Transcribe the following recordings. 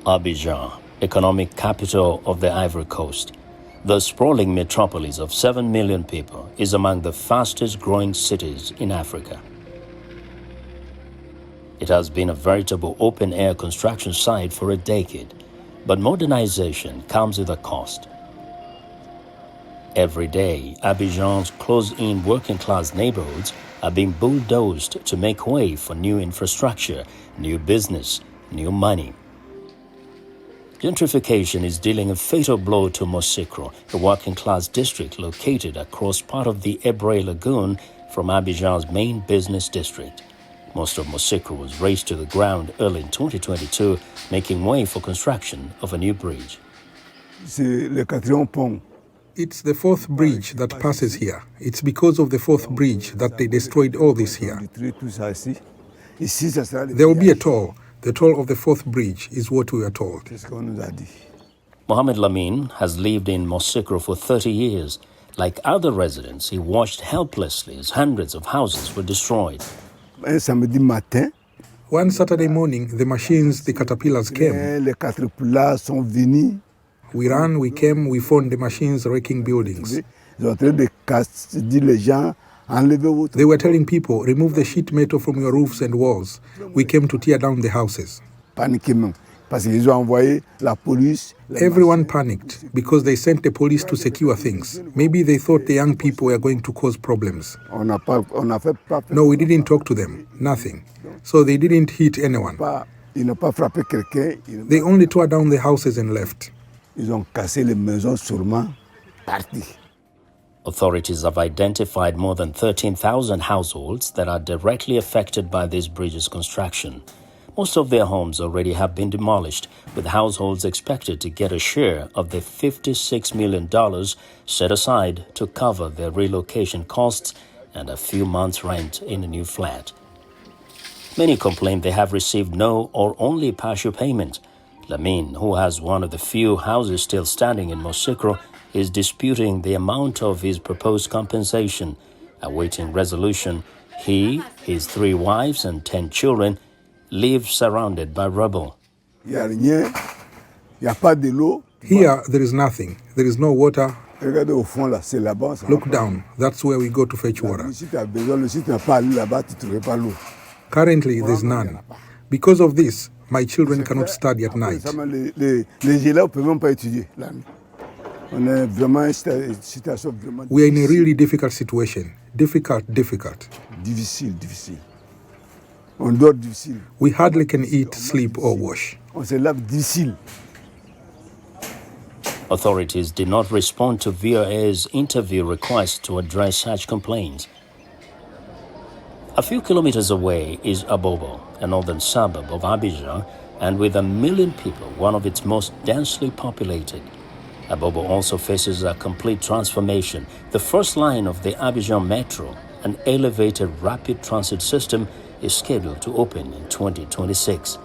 Abidjan, economic capital of the Ivory Coast, the sprawling metropolis of 7 million people, is among the fastest growing cities in Africa. It has been a veritable open-air construction site for a decade, but modernization comes with a cost. Every day, Abidjan's closed-in working-class neighborhoods are being bulldozed to make way for new infrastructure, new business, new money. Gentrification is dealing a fatal blow to Mosikro, a working-class district located across part of the Ebre Lagoon from Abidjan's main business district. Most of Mosikro was razed to the ground early in 2022, making way for construction of a new bridge. It's the fourth bridge that passes here. It's because of the fourth bridge that they destroyed all this here. There will be a toll. The toll of the fourth bridge is what we are told. Mohamed Lamine has lived in Mosikro for 30 years. Like other residents, he watched helplessly as hundreds of houses were destroyed. One Saturday morning, the machines, the caterpillars came. We ran, we came, we found the machines wrecking buildings. They were telling people, remove the sheet metal from your roofs and walls. We came to tear down the houses. Everyone panicked because they sent the police to secure things. Maybe they thought the young people were going to cause problems. No, we didn't talk to them, nothing. So they didn't hit anyone. They only tore down the houses and left. Authorities have identified more than 13,000 households that are directly affected by this bridge's construction. Most of their homes already have been demolished, with households expected to get a share of the $56 million set aside to cover their relocation costs and a few months' rent in a new flat. Many complain they have received no or only partial payment. Lamine, who has one of the few houses still standing in Mosikro, is disputing the amount of his proposed compensation. Awaiting resolution, he, his 3 wives and 10 children live surrounded by rubble. Here, there is nothing. There is no water. Look down. That's where we go to fetch water. Currently, there's none. Because of this, my children cannot study at night. We are in a really difficult situation. Difficult. We hardly can eat, sleep, or wash. Authorities did not respond to VOA's interview request to address such complaints. A few kilometers away is Abobo, a northern suburb of Abidjan, and with 1 million people, one of its most densely populated. Abobo also faces a complete transformation. The first line of the Abidjan Metro, an elevated rapid transit system, is scheduled to open in 2026.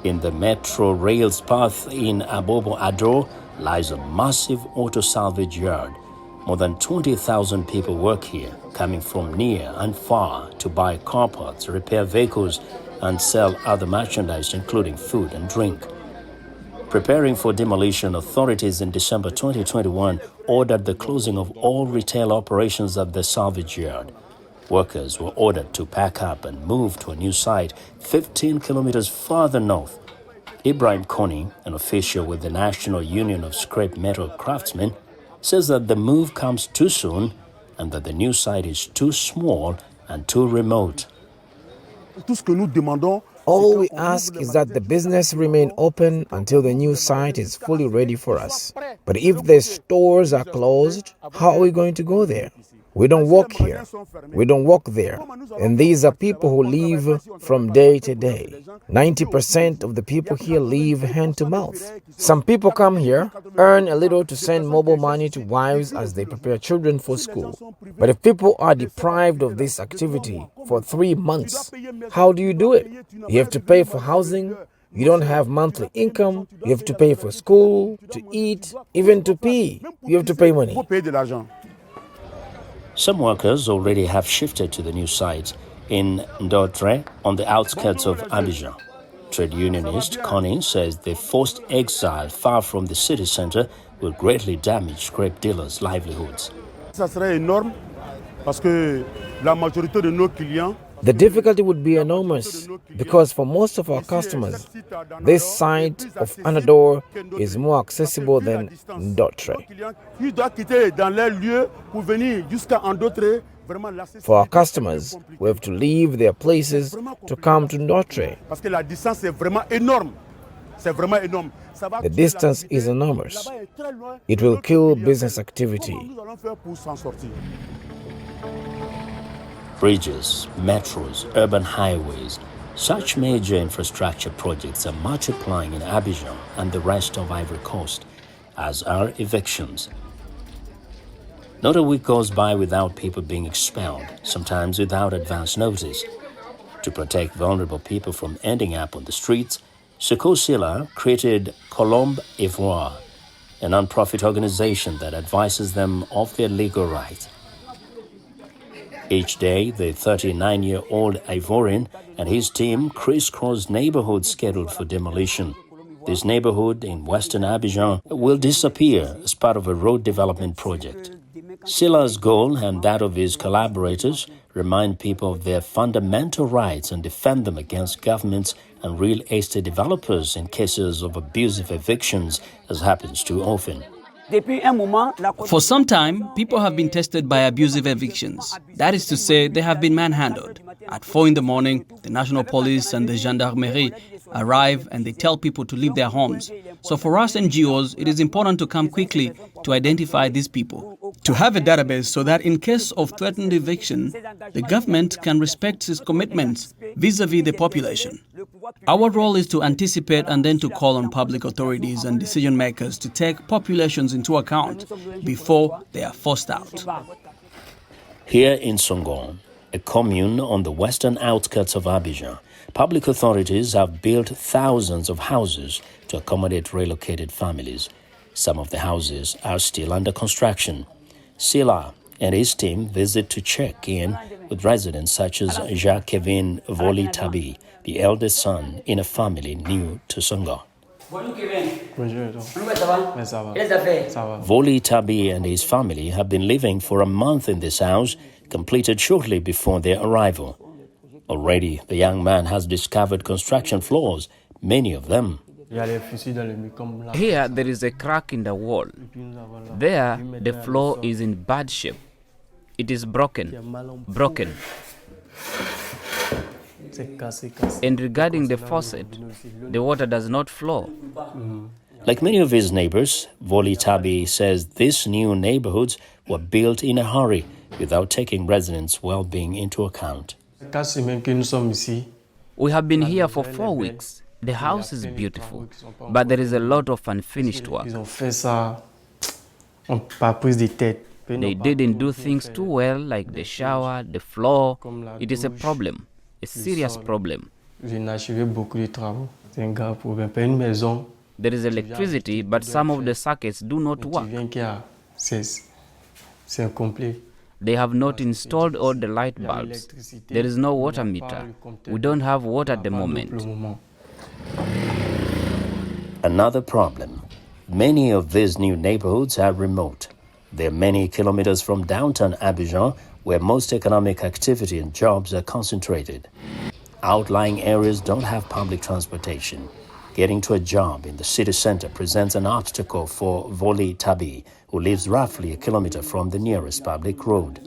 In the metro rail's path in Abobo Ado lies a massive auto salvage yard. More than 20,000 people work here, coming from near and far to buy car parts, repair vehicles, and sell other merchandise, including food and drink. Preparing for demolition, authorities in December 2021 ordered the closing of all retail operations at the salvage yard. Workers were ordered to pack up and move to a new site 15 kilometers farther north. Ibrahim Koni, an official with the National Union of Scrap Metal Craftsmen, says that the move comes too soon and that the new site is too small and too remote. All we ask is that the business remain open until the new site is fully ready for us. But if the stores are closed, how are we going to go there? We don't work here. We don't work there. And these are people who live from day to day. 90% of the people here live hand to mouth. Some people come here, earn a little to send mobile money to wives as they prepare children for school. But if people are deprived of this activity for 3 months, how do you do it? You have to pay for housing. You don't have monthly income. You have to pay for school, to eat, even to pee. You have to pay money. Some workers already have shifted to the new site in Ndotre on the outskirts of Abidjan. Trade unionist Connie says the forced exile far from the city center will greatly damage grape dealers' livelihoods. Ça serait énorme parce que la majorité de nos clients. The difficulty would be enormous because for most of our customers, this side of Anador is more accessible than Ndotre. For our customers, we have to leave their places to come to Ndotre. The distance is enormous. It will kill business activity. Bridges, metros, urban highways, such major infrastructure projects are multiplying in Abidjan and the rest of Ivory Coast, as are evictions. Not a week goes by without people being expelled, sometimes without advance notice. To protect vulnerable people from ending up on the streets, Secours Silla created Colombe Ivoire, a non-profit organization that advises them of their legal rights. Each day, the 39-year-old Ivorian and his team crisscross neighborhoods scheduled for demolition. This neighborhood in western Abidjan will disappear as part of a road development project. Silla's goal and that of his collaborators remind people of their fundamental rights and defend them against governments and real estate developers in cases of abusive evictions, as happens too often. For some time, people have been tested by abusive evictions. That is to say, they have been manhandled. At 4 in the morning, the national police and the gendarmerie arrive and they tell people to leave their homes. So for us NGOs, it is important to come quickly to identify these people. To have a database so that in case of threatened eviction, the government can respect its commitments vis-à-vis the population. Our role is to anticipate and then to call on public authorities and decision makers to take populations into account before they are forced out. Here in Songon, a commune on the western outskirts of Abidjan, public authorities have built thousands of houses to accommodate relocated families. Some of the houses are still under construction. Silla and his team visit to check in with residents such as Jacques-Kevin Voli-Tabi, the eldest son in a family new to Songon. Voli-Tabi and his family have been living for a month in this house, completed shortly before their arrival. Already, the young man has discovered construction flaws, many of them. Here, there is a crack in the wall. There, the floor is in bad shape. It is broken. And regarding the faucet, the water does not flow. Like many of his neighbors, Voli-Tabi says these new neighborhoods were built in a hurry without taking residents' well-being into account. We have been here for 4 weeks. The house is beautiful, but there is a lot of unfinished work. They didn't do things too well, like the shower, the floor. It is a problem, a serious problem. There is electricity, but some of the circuits do not work. They have not installed all the light bulbs. There is no water meter. We don't have water at the moment. Another problem. Many of these new neighborhoods are remote. They are many kilometers from downtown Abidjan, where most economic activity and jobs are concentrated. Outlying areas don't have public transportation. Getting to a job in the city center presents an obstacle for Voli-Tabi, who lives roughly a kilometer from the nearest public road.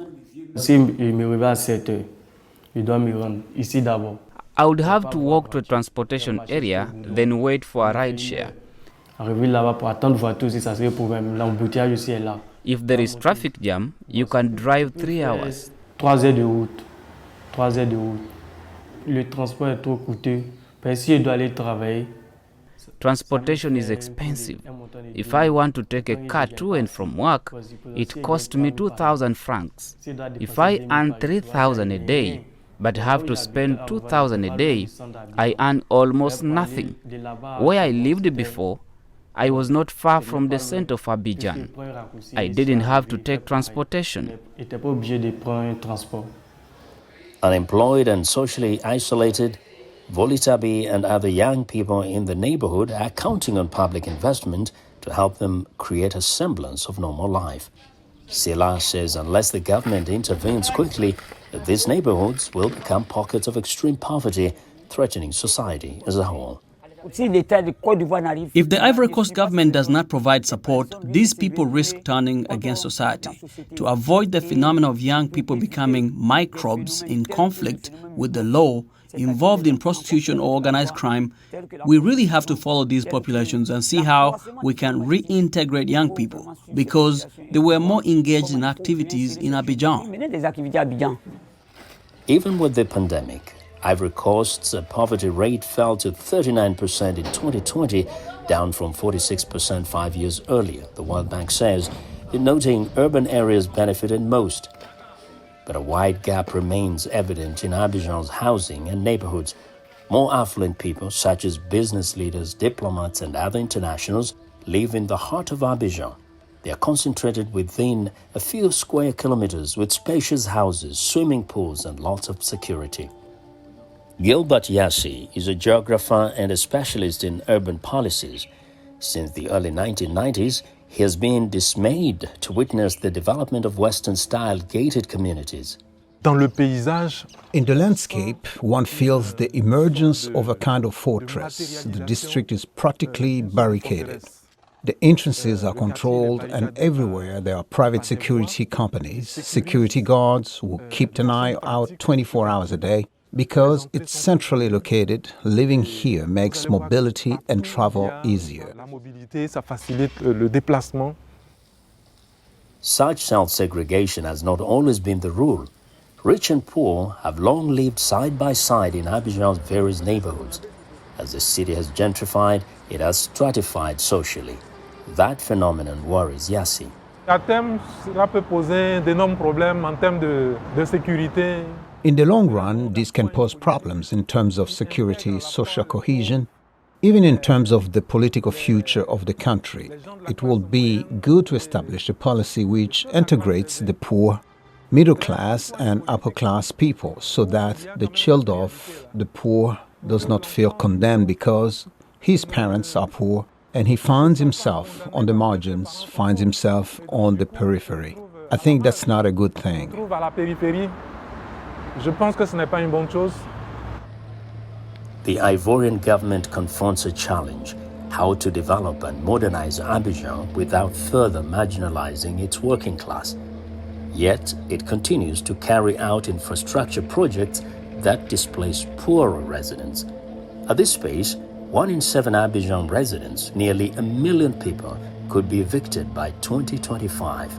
I would have to walk to a transportation area, then wait for a ride share. If there is traffic jam, you can drive 3 hours. 3 heures de route. 3 heures de route. Le transport est trop coûteux. Si je dois aller travailler. Transportation is expensive. If I want to take a car to and from work, it costs me 2,000 francs. If I earn 3,000 a day, but have to spend 2,000 a day, I earn almost nothing. Where I lived before, I was not far from the center of Abidjan. I didn't have to take transportation. Unemployed and socially isolated, Volitabi and other young people in the neighborhood are counting on public investment to help them create a semblance of normal life. Sila says unless the government intervenes quickly, these neighborhoods will become pockets of extreme poverty, threatening society as a whole. If the Ivory Coast government does not provide support, these people risk turning against society. To avoid the phenomenon of young people becoming microbes in conflict with the law, involved in prostitution or organized crime, we really have to follow these populations and see how we can reintegrate young people, because they were more engaged in activities in Abidjan. Even with the pandemic, Ivory Coast's poverty rate fell to 39% in 2020, down from 46% 5 years earlier, the World Bank says, noting urban areas benefited most. But a wide gap remains evident in Abidjan's housing and neighborhoods. More affluent people, such as business leaders, diplomats, and other internationals, live in the heart of Abidjan. They are concentrated within a few square kilometers with spacious houses, swimming pools, and lots of security. Gilbert Yassi is a geographer and a specialist in urban policies. Since the early 1990s, he has been dismayed to witness the development of Western-style gated communities. In the landscape, one feels the emergence of a kind of fortress. The district is practically barricaded. The entrances are controlled, and everywhere there are private security companies, security guards who keep an eye out 24 hours a day. Because it's centrally located, living here makes mobility and travel easier. Such self-segregation has not always been the rule. Rich and poor have long lived side by side in Abidjan's various neighborhoods. As the city has gentrified, it has stratified socially. That phenomenon worries Yassi. In the long run, this can pose problems in terms of security, social cohesion, even in terms of the political future of the country. It will be good to establish a policy which integrates the poor, middle class and upper class people so that the child of the poor does not feel condemned because his parents are poor and he finds himself on the margins, finds himself on the periphery. I think that's not a good thing. The Ivorian government confronts a challenge: how to develop and modernize Abidjan without further marginalizing its working class. Yet, it continues to carry out infrastructure projects that displace poorer residents. At this pace, 1 in 7 Abidjan residents, nearly 1 million people, could be evicted by 2025.